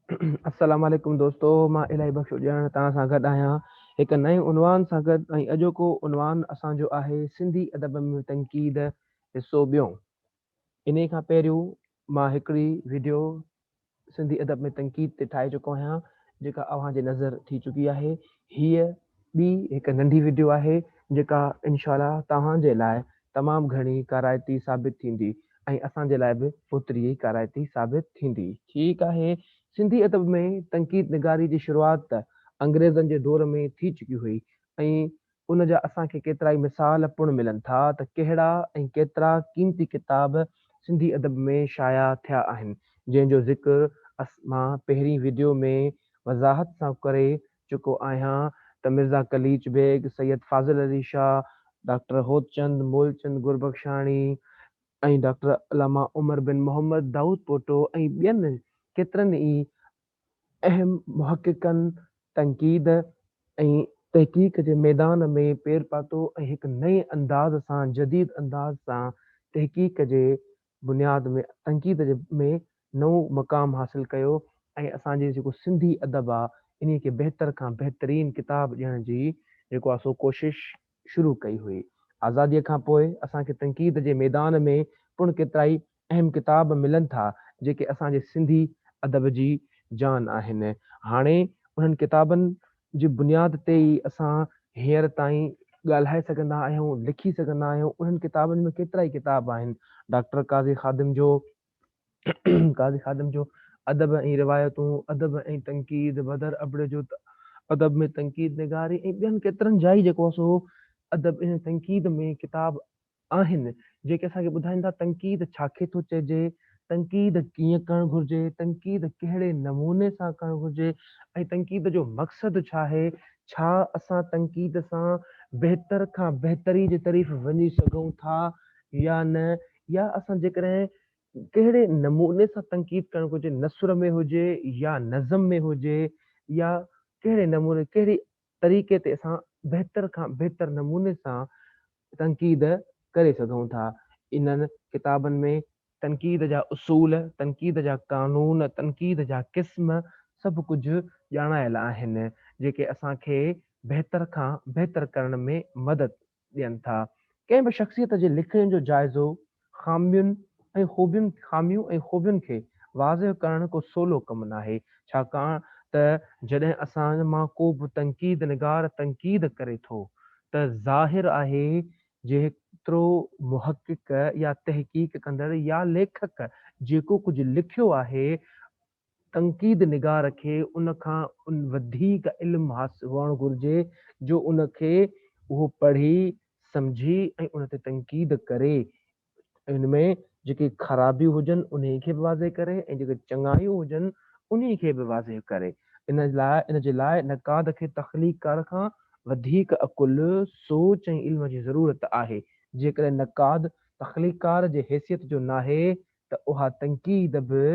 अस्सलाम वालेकुम दोस्तो, मां इलाही बख़्श उॼाण तव्हां सां गॾु आहियां हिकु नए उनवान सां गॾु। ऐं अॼोको उनवान असांजो आहे सिंधी अदब में तनक़ीद हिसो ॿियों। इन खां पहिरियों मां हिकिड़ी वीडियो सिंधी अदब में तनक़ीद ते ठाहे चुको आहियां, जेका अव्हांजे नज़र थी चुकी आहे। हीअ ॿी हिकु नंढी वीडियो आहे जेका इनशाला तव्हांजे लाइ तमामु घणी काराइती साबित थींदी ऐं असांजे लाइ बि ओतिरी ई काराइती साबित थींदी। ठीकु आहे। सिंधी अदब में तनक़ीद निगारी जी शुरूआत त अंग्रेज़नि जे दौर में थी चुकी हुई ऐं उन जा असांखे केतिरा ई मिसाल पिणु मिलनि था त कहिड़ा ऐं केतिरा क़ीमती किताब सिंधी अदब में शाया थिया आहिनि, जंहिंजो ज़िक्र मां पहिरीं वीडियो में वज़ाहत सां करे चुको आहियां त मिर्ज़ा कलीच बेग, सैयद फाज़िल अली शाह, डॉक्टर होतचंद मूलचंद गुरबख्शाणी ऐं डॉक्टर अलामा उमर बिन मोहम्मद दाऊद पोटो ऐं ॿियनि केतिरनि ई अहम मुहक़िक़नि तनक़ीद ऐं तहक़ीक़ जे मैदान में पेर पातो ऐं हिकु नए अंदाज़ सां, जदीद अंदाज़ सां तहक़ीक़ जे बुनियाद में तनक़ीद में नओं मक़ाम हासिल कयो ऐं असांजे जेको सिंधी अदब आहे इन खे बहितर खां बहितरीन किताब ॾियण जी जेको आहे सो कोशिश शुरू कई हुई। आज़ादीअ खां पोइ असांखे तनक़ीद जे मैदान में पिणु केतिरा ई अहम किताब मिलनि था जेके असांजे सिंधी अदब जी जान आहिनि। हाणे उन्हनि किताबनि जी बुनियाद ते ई असां हींअर ताईं ॻाल्हाए सघंदा आहियूं, लिखी सघंदा आहियूं। उन्हनि किताबनि में केतिरा ई किताब आहिनि। डॉक्टर काज़ी ख़ादिम जो अदब ऐं रिवायतूं, अदब ऐं तनक़ीद, बदर अबड़ जो अदब में तनक़ीद निगारी ऐं ॿियनि केतिरनि जा ई जेको आहे सो अदब इन तनक़ीद में किताब आहिनि जेके असांखे ॿुधाईंदा तनक़ीद छाखे थो चइजे, तनक़ीद कीअं करणु घुरिजे, तनक़ीद कहिड़े नमूने सां करणु घुरिजे ऐं तनक़ीद जो मक़सदु छा आहे। छा असां तनक़ीद सां बहितर खां बहितरी जे तरीफ़ वञी सघूं था या न, या असां जेकॾहिं कहिड़े नमूने सां तनक़ीद करणु घुरिजे, नसुर में हुजे या नज़म में हुजे, या कहिड़े नमूने कहिड़ी तरीक़े ते असां बहितर खां बहितर नमूने सां तनक़ीद करे सघूं था। इन्हनि किताबनि में तनक़ीद जा उसूल, तनक़ीद जा कानून, तनक़ीद जा क़िस्म सभु कुझु ॼाणायल आहिनि जेके असांखे बहितर खां बहितर करण में मदद ॾियनि था। कंहिं बि शख़्सियत जे लिखण जो जाइज़ो ख़ामियूं ऐं ख़ूबियुनि खे वाज़िह करण को सवलो कमु न आहे, छाकाणि त जॾहिं असां मां को बि तनक़ीद निगार तनक़ीद करे थो त ज़ाहिर आहे जेतिरो मुहक़िक़ या तहक़ीक़ कंदड़ या लेखक जेको कुझु लिखियो आहे, तनक़ीद निगार खे उन खां वधीक इल्मु हासिल हुअणु घुरिजे जो उनखे उहो पढ़ी सम्झी ऐं उन ते तनक़ीद करे इनमें जेके ख़राबियूं हुजनि उन खे बि वाज़े करे ऐं जेके चङायूं हुजनि उन खे बि वाज़े करे। इन जे लाइ नक़ाद खे तख़लीक़कार खां वधीक अकुल, सोच ऐं इल्म जी ज़रूरत आहे। जेकॾहिं नक़ाद तख़लीक़कार जे हैसियत जो नाहे त उहा तनक़ीद बि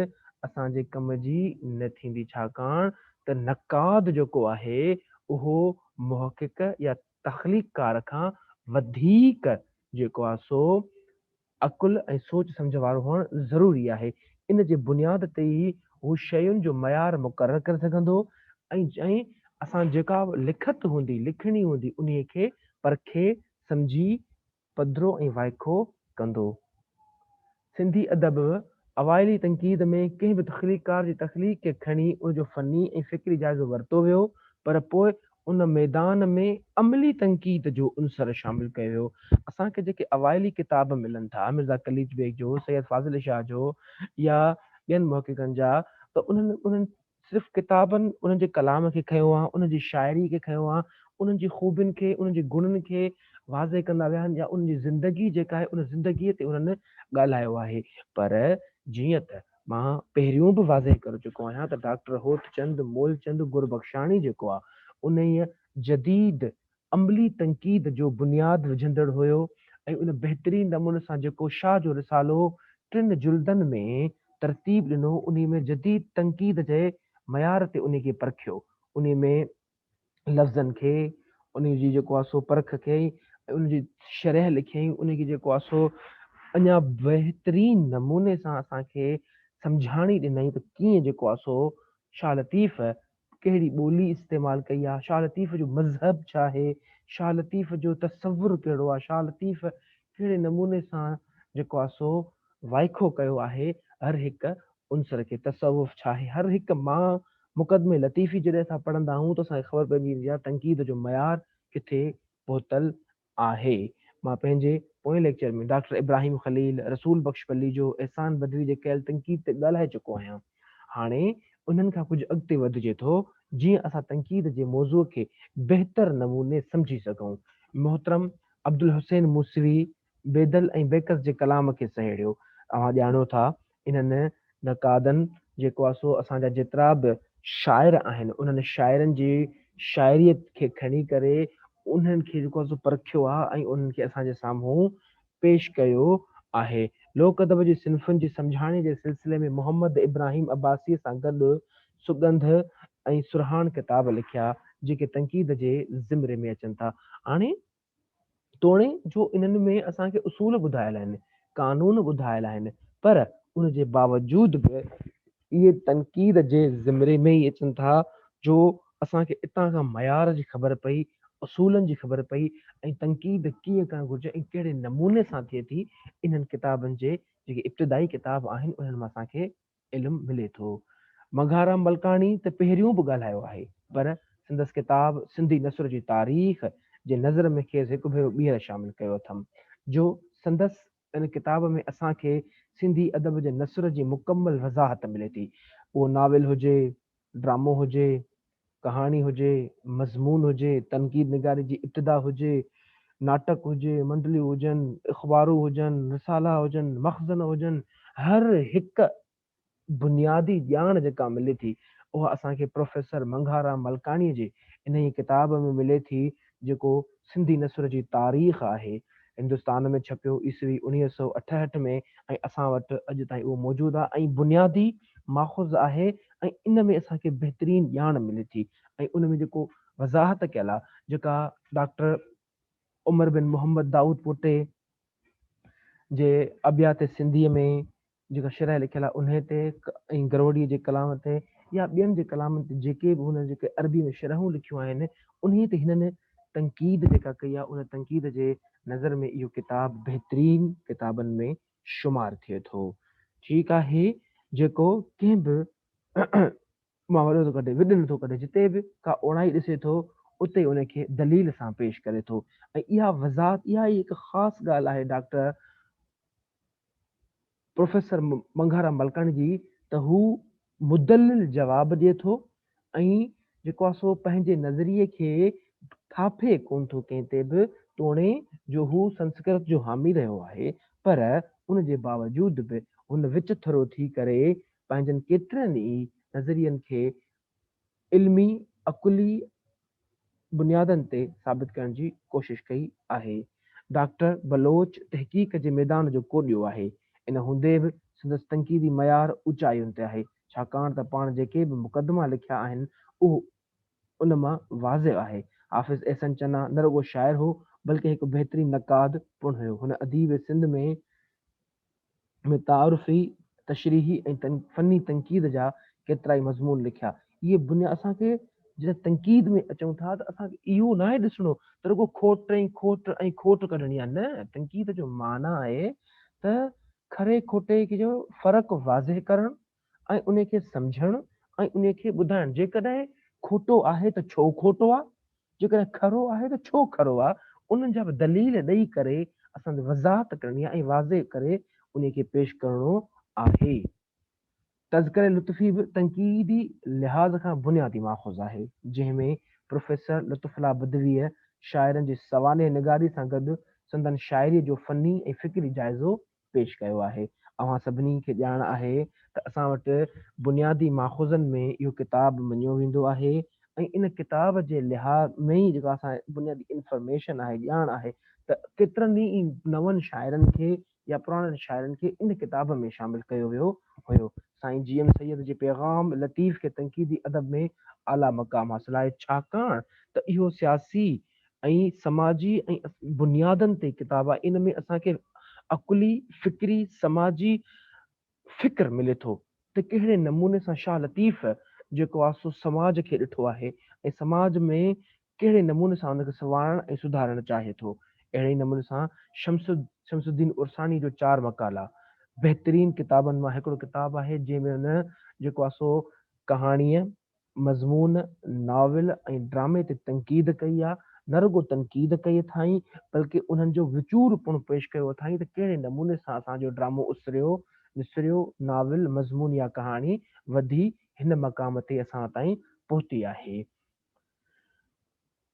असांजे कम जी न थींदी, छाकाणि त नक़ाद जेको आहे उहो मुहक़िक़ या तख़लीक़कार खां वधीक जेको आहे सो अकुल ऐं सोच सम्झ वारो हुअणु ज़रूरी आहे। इन जे बुनियाद ते ई हू शयुनि जो मयार मुक़ररु करे सघंदो ऐं असां जेका लिखत हूंदी, लिखणी हूंदी, उन खे परखे सम्झी पधिरो ऐं वाइखो कंदो। सिंधी अदब अवाइली तनक़ीद में कंहिं बि तख़लीक़कार जी तख़लीक़ खे खणी उनजो फ़नी ऐं फ़िक्री जाइज़ो वरितो वियो, पर पोइ उन मैदान में अमली तनक़ीद जो उनसर शामिल कयो वियो। असांखे जेके अवाइली किताब मिलनि था मिर्ज़ा कलीच बेग जो, सैयद फाज़िल शाह जो या ॿियनि मुहक़िक़नि जा, त उन्हनि सिर्फ़ु किताबनि उन्हनि जे कलाम खे खयो आहे, उन्हनि जी शाइरी खे खयो आहे, उन्हनि जी ख़ूबियुनि खे, उन्हनि जे गुणनि खे वाज़े कंदा विया आहिनि, या उन्हनि जी ज़िंदगी जेका आहे उन ज़िंदगीअ ते उन्हनि ॻाल्हायो आहे। पर जीअं त मां पहिरियों बि वाज़े करे चुको आहियां त डॉक्टर होतचंद मूलचंद गुरबख्शाणी जेको आहे उन जदीद अमली तनक़ीद जो बुनियाद विझंदड़ हुयो ऐं उन बहितरीन नमूने सां जेको शाह जो रिसालो 3 जुल्दनि में तरतीब ॾिनो, उन में जदीद तनक़ीद जे मयार ते उन खे परखियो, उन में लफ़्ज़नि खे, उन जी जेको आहे सो परख कई, उन जी शरह लिखियईं, उन खे जेको आहे सो अञा बहितरीन नमूने सां असांखे सम्झाणी ॾिनई त कीअं जेको आहे सो शाह लतीफ़ कहिड़ी ॿोली इस्तेमालु कई आहे, शाह लतीफ़ जो मज़हब छा आहे, शाह लतीफ़ जो तसवुरु कहिड़ो आहे, शाह लतीफ़ कहिड़े नमूने सां जेको आहे सो वाइखो कयो आहे हर हिकु उनसर खे, तसवुफ़ छा आहे। हर हिकु मां मुक़दमे लतीफ़ी जॾहिं असां पढ़ंदा आहियूं त असांखे ख़बर पइजी वेंदी आहे तंक़ीद जो मयार किथे पहुतल आहे। मां पंहिंजे पोएं लेक्चर में डॉक्टर इब्राहिम ख़लील, रसूल बख़्श पली जो, एहसान बदरी जे कयल तंक़ीद ते ॻाल्हाए चुको आहियां। हाणे उन्हनि खां कुझु अॻिते वधिजे थो जीअं असां तंक़ीद जे मौज़ूअ खे बहितर नमूने सम्झी सघूं। मोहतरम अब्दुल हुसैन मूसवी बेदल ऐं बेकस जे कलाम खे सहेड़ियो। तव्हां ॼाणो था इन्हनि नक़ादनि जेको आहे सो असांजा जेतिरा बि शाइर आहिनि उन्हनि शाइरनि जी शाइरीअत खे खणी करे उन्हनि खे जेको आहे सो परखियो आहे ऐं उन्हनि खे असांजे साम्हूं पेश कयो आहे। लोक अदब जी सिन्फ़ुनि जी सम्झाणे जे सिलसिले में मोहम्मद इब्राहिम अब्बासीअ सां गॾु सुगंध ऐं सुरहान किताब लिखिया जेके तंक़ीद जे ज़िमरे में अचनि था। हाणे तोड़े जो इन्हनि में असांखे उसूल ॿुधायल आहिनि, कानून ॿुधायल आहिनि, पर उन जे बावजूद बि इहे तंक़ीद जे ज़िमरे में ई अचनि था जो असांखे इतां खां मयार जी ख़बर पई, उसूलनि जी ख़बर पई ऐं तंक़ीद कीअं करणु घुरिजे ऐं कहिड़े नमूने सां थिए थी। इन्हनि किताबनि जे जेके इब्तिदाई किताब आहिनि उन्हनि मां असांखे इल्मु मिले थो। मंघाराम मलकाणी त पहिरियों बि ॻाल्हायो आहे, पर संदसि किताब सिंधी नसर जी तारीख़ जे नज़र में खेसि हिकु भेरो ॿीहर शामिल कयो अथमि जो संदसि इन किताब में असांखे सिंधी अदब जे नसर जी मुकमल वज़ाहत मिले थी। उहो नाविल हुजे, ड्रामो हुजे, कहाणी हुजे, मज़मून हुजे, तनक़ीद निगारी जी इब्तिदा हुजे, नाटक हुजे, मंडलियूं हुजनि, अख़बारूं हुजनि, रिसाला हुजनि, मख़ज़न हुजनि, हर हिकु बुनियादी ॼाण जेका मिले थी उहा असांखे प्रोफेसर मंघाराम मलकाणीअ जे इन ई किताब में मिले थी जेको सिंधी नसर जी तारीख़ आहे। हिंदुस्तान में छपियो ईस्वी 1968 में ऐं असां वटि अॼु ताईं उहो मौजूदु आहे ऐं बुनियादी माख़ुज़ आहे ऐं इन में असांखे बहितरीनु ॼाण मिले थी ऐं उन में जेको वज़ाहत कयल आहे जेका डॉक्टर उमर बिन मोहम्मद दाऊद पोटे जे अबियात सिंधीअ में जेका शरह लिखियल आहे उन ते ऐं गरोड़ीअ जे कलाम ते या ॿियनि जे कलामनि ते जेके बि हुन जेके अरबी में शरहूं लिखियूं आहिनि उन ते हिननि तंक़ीद जेका कई आहे उन तंक़ीद जे नज़र में इहो किताब बहितरीनु किताबनि में शुमार थिए थो। ठीकु आहे, जेको कंहिं बि मां वॾो थो कढे विॾु नथो कढे, जिते बि का ओणाई ॾिसे थो उते उनखे दलील सां पेश करे थो ऐं इहा वज़ाहत इहा ई हिकु ख़ासि ॻाल्हि आहे डॉक्टर प्रोफेसर मंघाराम मलकाणी जी त हू मुदलिल जवाब ॾिए थो ऐं जेको आहे सो पंहिंजे नज़रिए खे थापे कोन थो कंहिं ते बि तोड़े जो हू संस्कृत जो हामी रहियो आहे, पर उन जे बावजूद बि हुन विच थरो थी करे पंहिंजनि केतिरनि ई नज़रियनि खे इल्मी अकुली बुनियादनि ते साबित करण जी कोशिश कई आहे। डॉक्टर बलोच तहक़ीक़ जे मैदान जो कोॾियो आहे, इन हूंदे बि संदसि तंक़ीदी मयार ऊचायुनि ते आहे, छाकाणि त पाण जेके बि मुक़दमा लिखिया आहिनि उहो उन मां वाज़े आहे। हाफ़िज़ एहसन चना न रुॻो शाइर हो बल्कि हिकु बहितरीनु नक़ाद पिणु हुयो। हुन अदीब सिंध में तारुफ़ी तशरीही ऐं फ़नी तंक़ीद जा केतिरा ई मज़मून लिखिया। इहे बुनियाद असांखे जॾहिं तंक़ीद में अचूं था त असांखे इहो न आहे ॾिसणो त रुॻो खोट ऐं खोट कढणी आहे, न, तंक़ीद जो माना आहे त खरे खोटे जो फ़र्क़ु वाज़े करणु ऐं उनखे सम्झणु ऐं उनखे ॿुधाइणु। जेकॾहिं खोटो आहे त छो खोटो आहे, जेकॾहिं खरो आहे त छो खरो आहे, उन्हनि जा बि दलील ॾेई करे असांखे वज़ाहत करणी आहे ऐं वाज़े करे उनखे पेश करणो आहे। तज़किरे लुत्फ़ी बि तंक़ीदी लिहाज़ खां बुनियादी माख़ुज़ आहे, जंहिंमें प्रोफेसर लुत्फ़ुल्लाह बदवीअ शाइरनि जी सवाने निगारी सां गॾु संदन शाइरीअ जो फ़नी ऐं फ़िक्री जाइज़ो पेश कयो आहे। अव्हां सभिनी खे ॼाण आहे त असां वटि बुनियादी माख़ुज़नि में इहो किताब मञियो वेंदो आहे ऐं इन किताब जे लिहाज़ में ई जेका असां बुनियादी इंफॉर्मेशन आहे, ॼाण आहे त केतिरनि ई नवनि शाइरनि खे या पुराणनि शाइरनि खे इन किताब में शामिल कयो वियो हुयो। साईं जीएम सैयद जे पैगाम लतीफ़ खे तंक़ीदी अदब में आला मक़ाम हासिल आहे, छाकाणि त इहो सियासी ऐं समाजी ऐं बुनियादनि ते किताब आहे। इन में असांखे अकुली फ़िक्री समाजी फ़िक्र मिले थो त कहिड़े नमूने सां शाह लतीफ़ जेको आहे सो समाज खे ॾिठो आहे ऐं समाज में कहिड़े नमूने सां हुनखे संवारणु ऐं सुधारणु चाहे थो। अहिड़े ई नमूने सां शमसुद्दीन उर्सानी जो 4 मक़ाला बहितरीन किताबनि मां हिकिड़ो किताबु आहे, जंहिंमें हुन जेको आहे सो कहाणीअ, मज़मून, नाविल ऐं ड्रामे ते तनक़ीद कई आहे। न रुगो तनक़ीद कई अथाई बल्कि उन्हनि जो विचूर पिणु पेश कयो अथाई त कहिड़े नमूने सां असांजो ड्रामो उसरियो, निसरियो, नाविल, मज़मून या कहाणी वधी हिन मक़ाम ते असां ताईं पहुती आहे।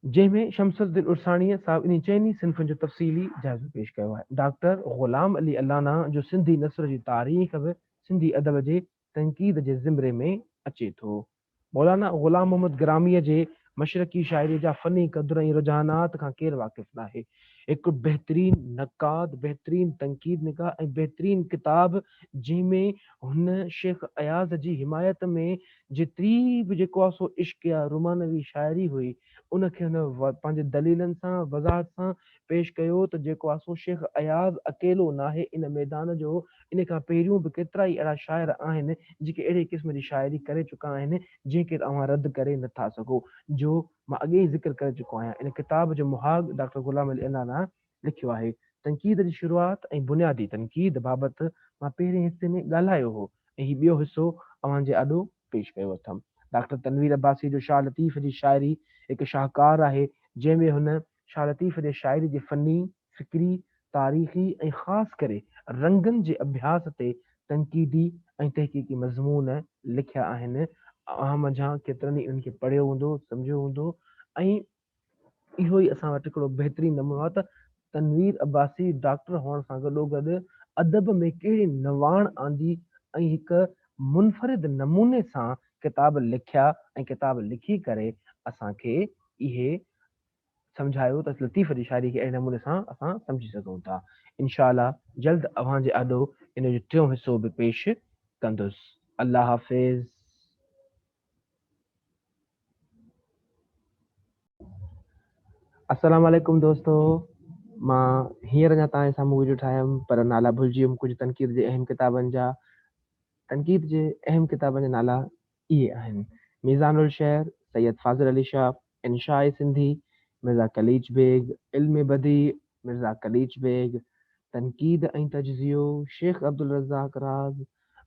जंहिंमें शमसुद्दीन उर्साणीअ साहिब इन चइनी सिन्फ़ुनि जो तफ़सीली जाइज़ो पेश कयो आहे। डॉक्टर ग़ुलाम अली अल्लाना जो सिंधी नसर जी तारीख़ बि सिंधी अदब जे तनक़ीद जे ज़िमरे में अचे थो। मौलाना ग़ुलाम मोहम्मद ग्रामीअ जे मशरक़ी शाइरी जा फ़नी क़दुर ऐं रुझानात खां केरु वाक़िफ़ न आहे। हिकु बहितरीन नक़ाद, बहितरीन तनक़ीद निगाह ऐं बहितरीन किताब, जंहिंमें हुन शेख अयाज़ जी हिमायत में जेतिरी बि जेको आहे सो इश्क या रुमानवी शाइरी हुई उनखे हुन पंहिंजे दलीलनि सां वज़ाहत सां पेश कयो त जेको आहे सो शेख अयाज़ अकेलो नाहे इन मैदान जो। इन खां पहिरियों बि केतिरा ई अहिड़ा शाइर आहिनि जेके अहिड़े क़िस्म जी शाइरी करे चुका आहिनि जंहिंखे तव्हां रद्द करे नथा सघो, जो मां अॻे ई ज़िक्र करे चुको आहियां। इन किताब जो मुहाग डॉक्टर ग़ुलाम अली अल्लाना लिखियो आहे। तनक़ीद जी शुरूआत ऐं बुनियादी तनक़ीद बाबति मां पहिरें हिसे में ॻाल्हायो हो ऐं हीउ ॿियो हिसो अव्हां जे आॾो पेश कयो अथमि। डॉक्टर तनवीर अब्बासी जो शाह लतीफ़ जी शाइरी हिकु शाहकार आहे, जंहिंमें हुन शाह लतीफ़ जे शाइरी जे फ़नी, फ़िक्री, तारीख़ी ऐं ख़ासि करे रंगनि जे अभ्यास ते तनक़ीदी ऐं तहक़ीक़ी मज़मून लिखिया आहिनि। मंझां केतिरनि ई इन्हनि खे पढ़ियो हूंदो, सम्झियो हूंदो ऐं इहो ई असां वटि हिकिड़ो बहितरीनु नमूनो आहे त तनवीर अब्बासी डॉक्टर हुअण सां गॾोगॾु अदब में कहिड़ी नवाण आंदी ऐं हिकु मुनफ़रिद नमूने सां किताब लिखिया ऐं किताब लिखी करे असांखे इहे सम्झायो त लतीफ़ जी शाइरी खे अहिड़े नमूने सां असां सम्झी सघूं था। इंशाअल्लाह जल्द अव्हां जे आॾो इन जो 3 हिसो बि पेश कंदुसि। अल्लाह हाफ़िज़। अस्सलाम वालेकुम दोस्तो, मां हींअर अञा तव्हांजे साम्हूं वीडियो ठाहियमि पर नाला भुलिजी वियुमि कुझु तनक़ीद जे अहम किताबनि जा। तनक़ीद जे अहम किताबनि जा नाला इहे आहिनि: मीज़ानुल शेर, सैयद फाज़िल अली शाह, इंशाए सिंधी, मिर्ज़ा कलीच बेग, इल्म बदी, मिर्ज़ा कलीच बेग, तनक़ीद ऐं तजज़ियो, शेख अब्दुल रज़ाक राज़,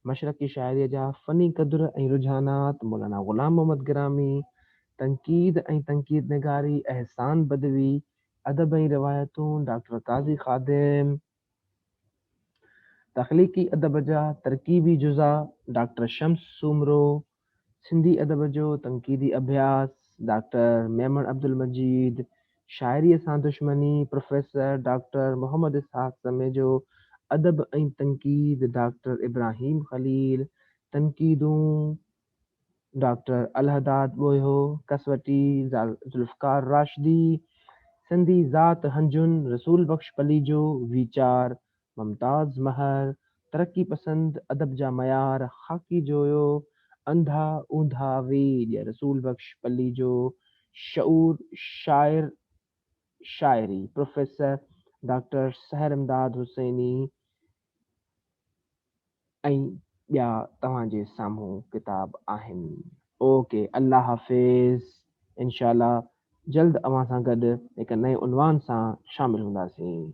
मशरक़ी शाइरीअ जा फ़नी क़दुर ऐं रुझानात, मौलाना ग़ुलाम मोहम्मद ग्रामी, तनक़ीद ऐं तनक़ीद नगारी, एहसान बदवी, अदब ऐं रिवायतूं, डॉक्टर काज़ी ख़ादिम, तख़लीक़ी अदब जा तरकीबी जुज़ा, डॉक्टर शम्स सूमरो, सिंधी अदब जो तनक़ीदी अभ्यास, डॉक्टर मेमन अब्दुल मजीद, शाइरीअ सां दुश्मनी, प्रोफेसर डॉक्टर मोहम्मद इसहाक़ समेजो, अदब ऐं तनक़ीद, डॉक्टर इब्राहिम ख़लील, तनक़ीदूं, डॉक्टर अलहदाद ॿोयो, कसवटी ज़ुल्फ़कार राशिदी, सिंधी ज़ात हंजुन, रसूल बख्श पलीजो, वीचार, मुमताज़ महर, तरक्की पसंद, अदब जा मयार, ख़ाकी जोयो, अंधा ऊंधा वीर, रसूल बख्श पलीजो, शऊर शाइर शाइरी, प्रोफेसर डॉक्टर सहर इमदाद हुसैनी ऐं ॿिया तव्हांजे साम्हूं किताब आहिनि। ओके, अल्लाह हाफ़िज़। इंशाअल्लाह जल्द अव्हां सां गॾु हिकु नए उनवान सां शामिल हूंदासीं।